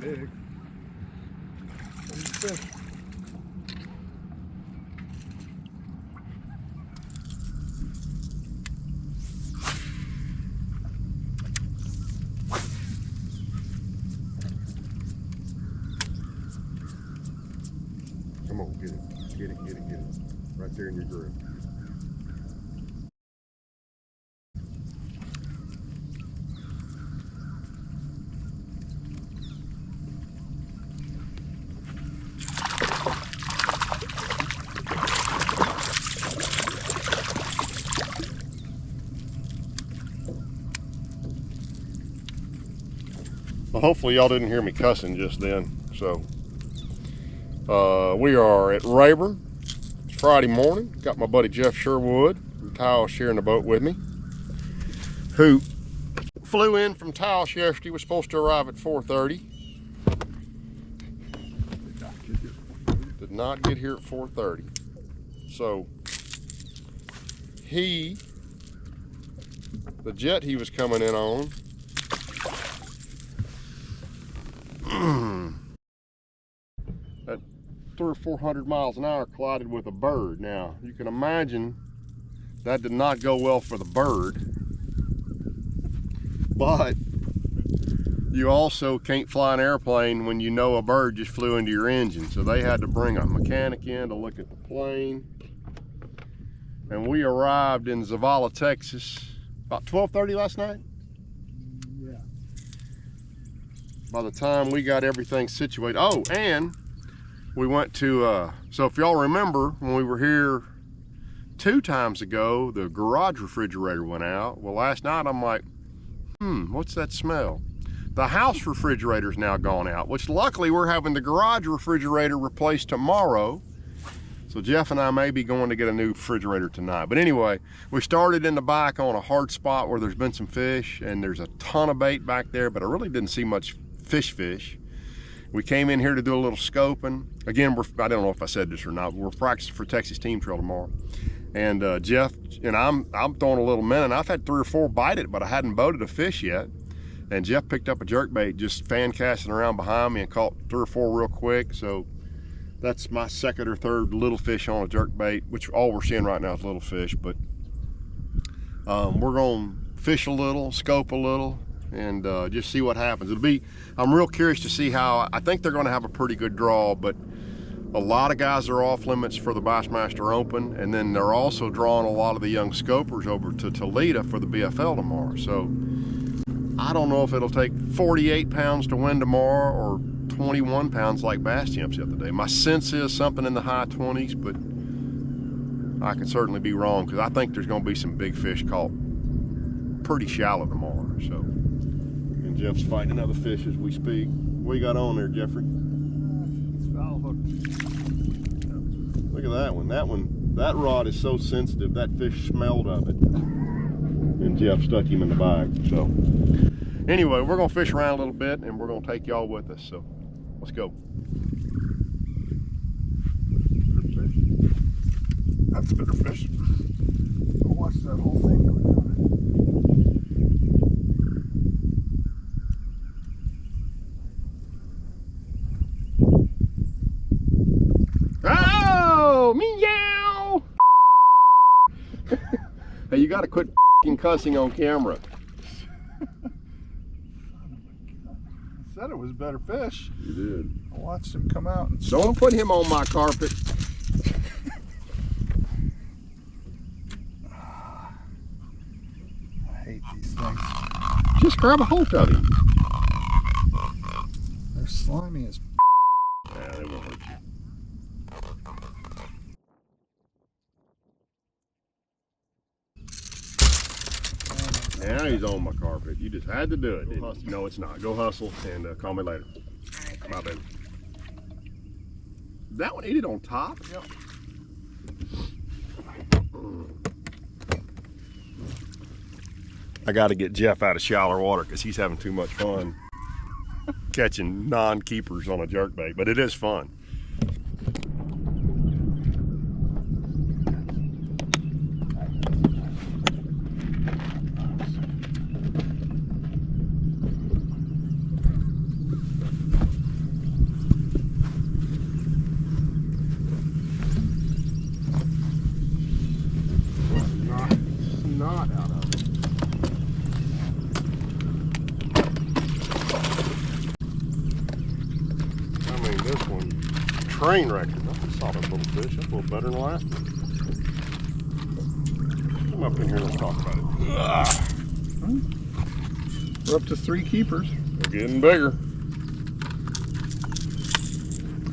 big. There's a fish. Come on, get it. Get it, get it, get it. Right there in your grip. Well, hopefully y'all didn't hear me cussing just then. So we are at Rayburn. It's Friday morning. Got my buddy Jeff Sherwood from Taos sharing the boat with me, who flew in from Taos yesterday. Was supposed to arrive at 4:30. Did not get here at 4:30. So the jet he was coming in on, at 300 or 400 miles an hour collided with a bird. Now you can imagine that did not go well for the bird, but you also can't fly an airplane when you know a bird just flew into your engine. So they had to bring a mechanic in to look at the plane, and we arrived in Zavala, Texas about 12:30 last night. By the time we got everything situated, oh, and we went to, so if y'all remember when we were here 2 times ago, the garage refrigerator went out. Well, last night I'm like, what's that smell? The house refrigerator's now gone out, which luckily we're having the garage refrigerator replaced tomorrow. So Jeff and I may be going to get a new refrigerator tonight. But anyway, we started in the back on a hard spot where there's been some fish, and there's a ton of bait back there, but I really didn't see much fish. We came in here to do a little scoping. Again, I don't know if I said this or not, but we're practicing for Texas Team Trail tomorrow. And Jeff and I'm throwing a little minnow. I've had 3 or 4 bite it, but I hadn't boated a fish yet. And Jeff picked up a jerkbait, just fan casting around behind me, and caught 3 or 4 real quick. So that's my 2nd or 3rd little fish on a jerkbait, which all we're seeing right now is little fish. But we're gonna fish a little, scope a little, and just see what happens. I'm real curious to see how. I think they're gonna have a pretty good draw, but a lot of guys are off limits for the Bassmaster Open, and then they're also drawing a lot of the young scopers over to Toledo for the BFL tomorrow. So I don't know if it'll take 48 pounds to win tomorrow or 21 pounds like Bass Champs the other day. My sense is something in the high 20s, but I can certainly be wrong, because I think there's gonna be some big fish caught pretty shallow tomorrow. So, and Jeff's fighting another fish as we speak. What you got on there, Jeffrey? Foul hook. Look at that one. That rod is so sensitive, that fish smelled of it. And Jeff stuck him in the bag. So anyway, we're gonna fish around a little bit, and we're gonna take y'all with us. So let's go. That's a bigger fish. I'll watch that whole thing go down. Oh, meow! Hey, you gotta quit cussing on camera. I said it was better fish. You did. I watched him come out and Don't put him on my carpet. I hate these things. Just grab a hold of him. They're slimy as Yeah, they won't hurt you. Now he's on my carpet. You just had to do it, didn't you? No, it's not. Go hustle and call me later. Bye, baby. That one ate it on top? Yep. I got to get Jeff out of shallower water because he's having too much fun catching non-keepers on a jerkbait, but it is fun. train wreck. That's a solid little fish. That's a little better than the last one. Come up in here and let's talk about it. We're up to 3 keepers. They're getting bigger.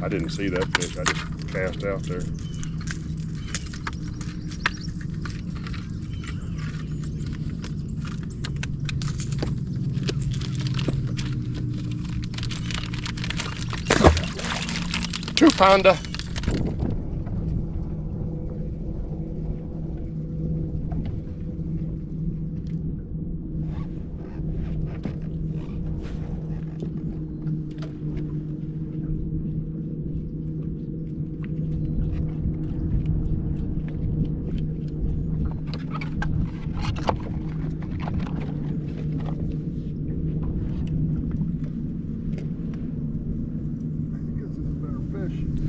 I didn't see that fish. I just cast out there. Two-pounder.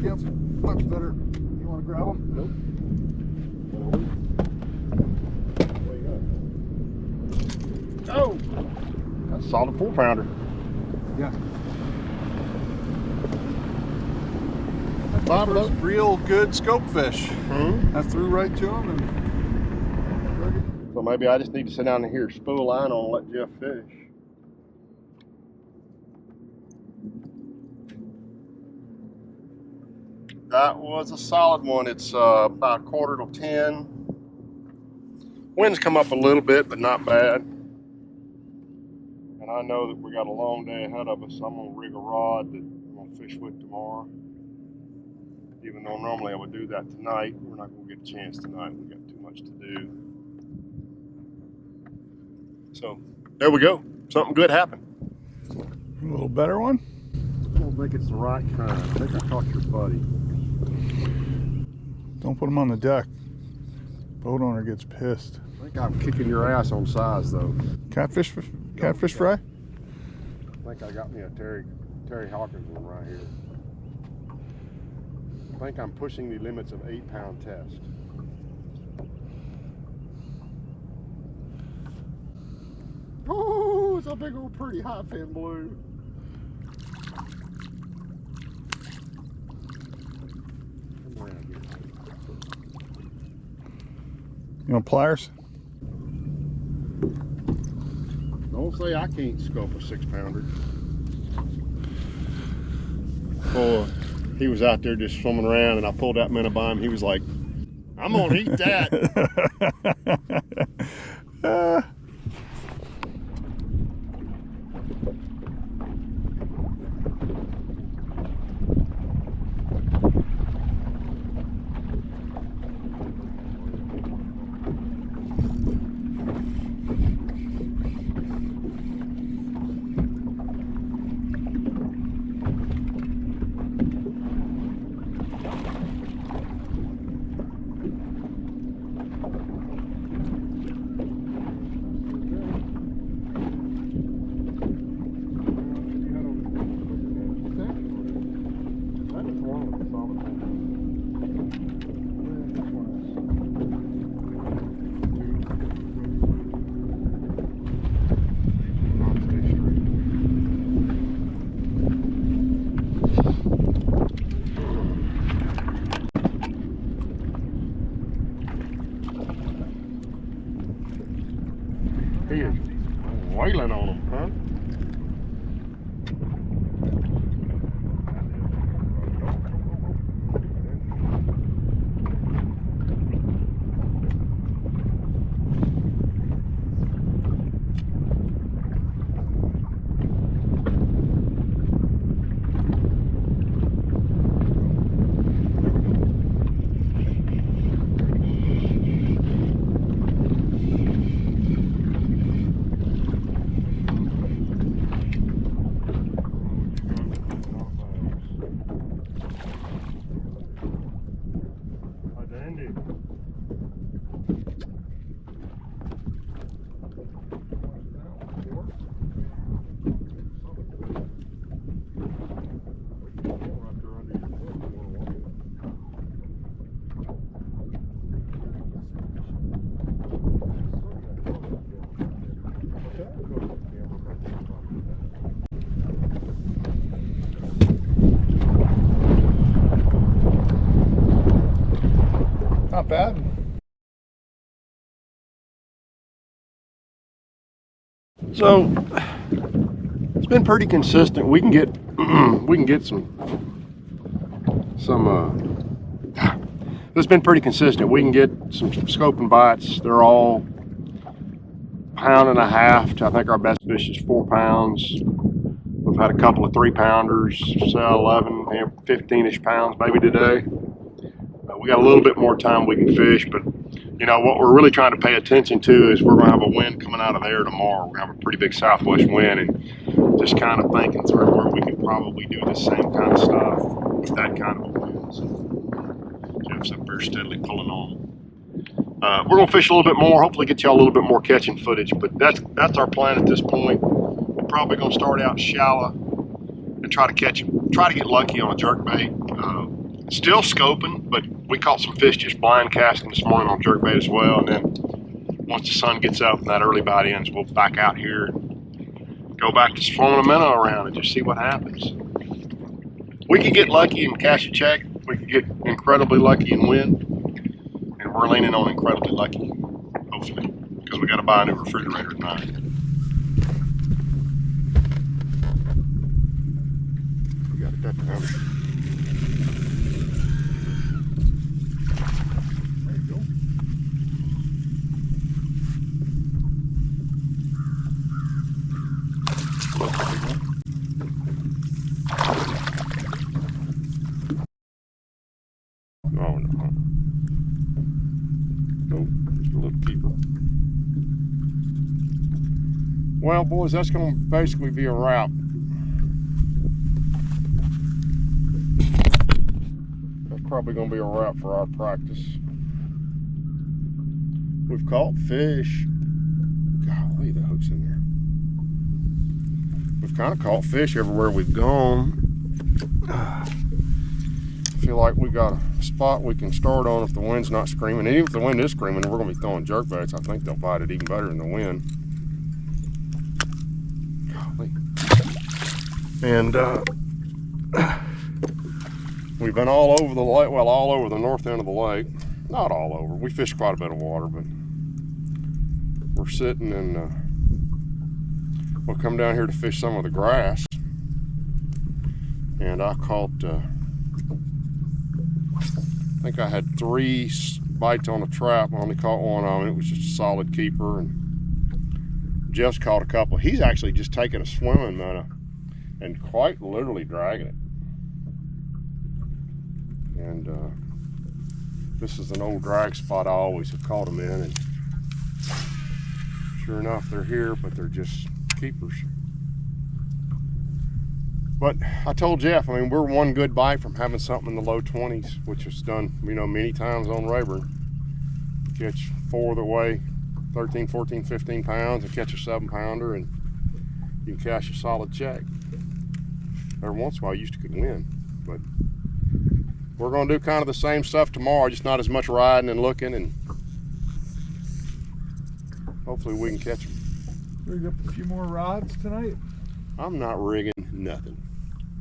Yep, much better. You want to grab them? Nope. Oh! That's a solid 4-pounder. Yeah. Five of those. Real good scope fish. Hmm? I threw right to them and. So maybe I just need to sit down here, spool a line on, and let Jeff fish. That was a solid one. It's about 9:45 till 10. Winds come up a little bit, but not bad. And I know that we got a long day ahead of us, so I'm gonna rig a rod that I'm gonna fish with tomorrow. Even though normally I would do that tonight, we're not gonna get a chance tonight. We got too much to do. So there we go. Something good happened. A little better one? I don't think it's the right kind. I think I caught your buddy. Don't put them on the deck. Boat owner gets pissed. I think I'm kicking your ass on size though. Catfish fry? I think I got me a Terry Hawkins one right here. I think I'm pushing the limits of 8-pound test. Oh, it's a big old pretty high fin blue. Come around here. You want pliers? Don't say I can't scope a 6-pounder. Oh, he was out there just swimming around and I pulled that minnow by him. He was like, I'm gonna eat that. He is wailing on him, huh? not bad. So it's been pretty consistent. We can get it's been pretty consistent. We can get some scoping bites. They're all 1.5 pounds to, I think our best fish is 4 pounds. We've had a couple of 3-pounders, say 11, 15-ish pounds maybe today. We got a little bit more time we can fish, but you know what we're really trying to pay attention to is we're going to have a wind coming out of there tomorrow. We're going to have a pretty big southwest wind, and just kind of thinking through where we could probably do the same kind of stuff with that kind of a wind. So Jeff's up there steadily pulling on. We're going to fish a little bit more, hopefully get y'all a little bit more catching footage, but that's our plan at this point. We're probably going to start out shallow and try to get lucky on a jerkbait. Still scoping, but we caught some fish just blind casting this morning on jerkbait as well. And then once the sun gets up and that early bite ends, we'll back out here and go back to throwing a minnow around and just see what happens. We could get lucky and cash a check. We could get incredibly lucky and win. And we're leaning on incredibly lucky, hopefully, because we got to buy a new refrigerator tonight. We got it that time. Oh no. Nope, just a little keeper. Well, boys, that's going to basically be a wrap. That's probably going to be a wrap for our practice. We've caught fish. Golly, the hook's in there. We've kind of caught fish everywhere we've gone. I feel like we got a spot we can start on if the wind's not screaming. And even if the wind is screaming, we're going to be throwing jerkbaits. I think they'll bite it even better than the wind. Golly. And we've been all over the lake, well, all over the north end of the lake. Not all over. We fish quite a bit of water, but we're sitting and we'll come down here to fish some of the grass. And I caught, I think I had 3 bites on a trap. I only caught one of them. It was just a solid keeper. And Jeff's caught a couple. He's actually just taking a swimming minnow and quite literally dragging it. And this is an old drag spot I always have caught them in. And sure enough, they're here, but they're just keepers. But I told Jeff, I mean, we're one good bite from having something in the low 20s, which is done, you know, many times on Rayburn. Catch 4 that weigh 13, 14, 15 pounds and catch a 7-pounder, and you can cash a solid check. Every once in a while, you used to could win. But we're going to do kind of the same stuff tomorrow, just not as much riding and looking, and hopefully we can catch them. Rig up a few more rods tonight. I'm not rigging nothing.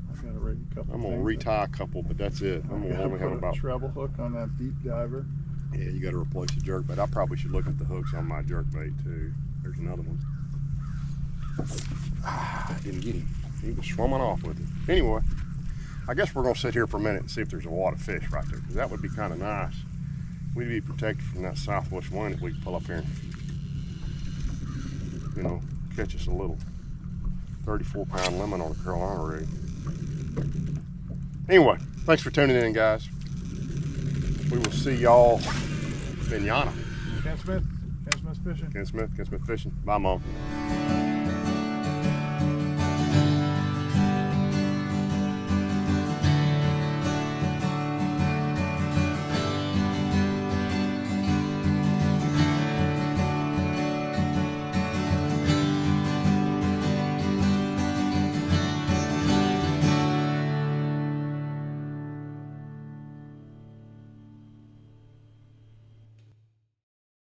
I'm gonna rig a couple. I'm gonna retie a couple, but that's it. I'm gonna only have about a treble hook on that deep diver. Yeah, you got to replace the jerkbait. I probably should look at the hooks on my jerkbait too. There's another one. I didn't get him. He was swimming off with it. Anyway, I guess we're gonna sit here for a minute and see if there's a wad of fish right there, because that would be kind of nice. We'd be protected from that southwest wind if we could pull up here and, you know, catch us a little 34-pound lemon on a Carolina rig. Anyway, thanks for tuning in, guys. We will see y'all in Yana. Ken Smith fishing. Ken Smith fishing. Bye, Mom.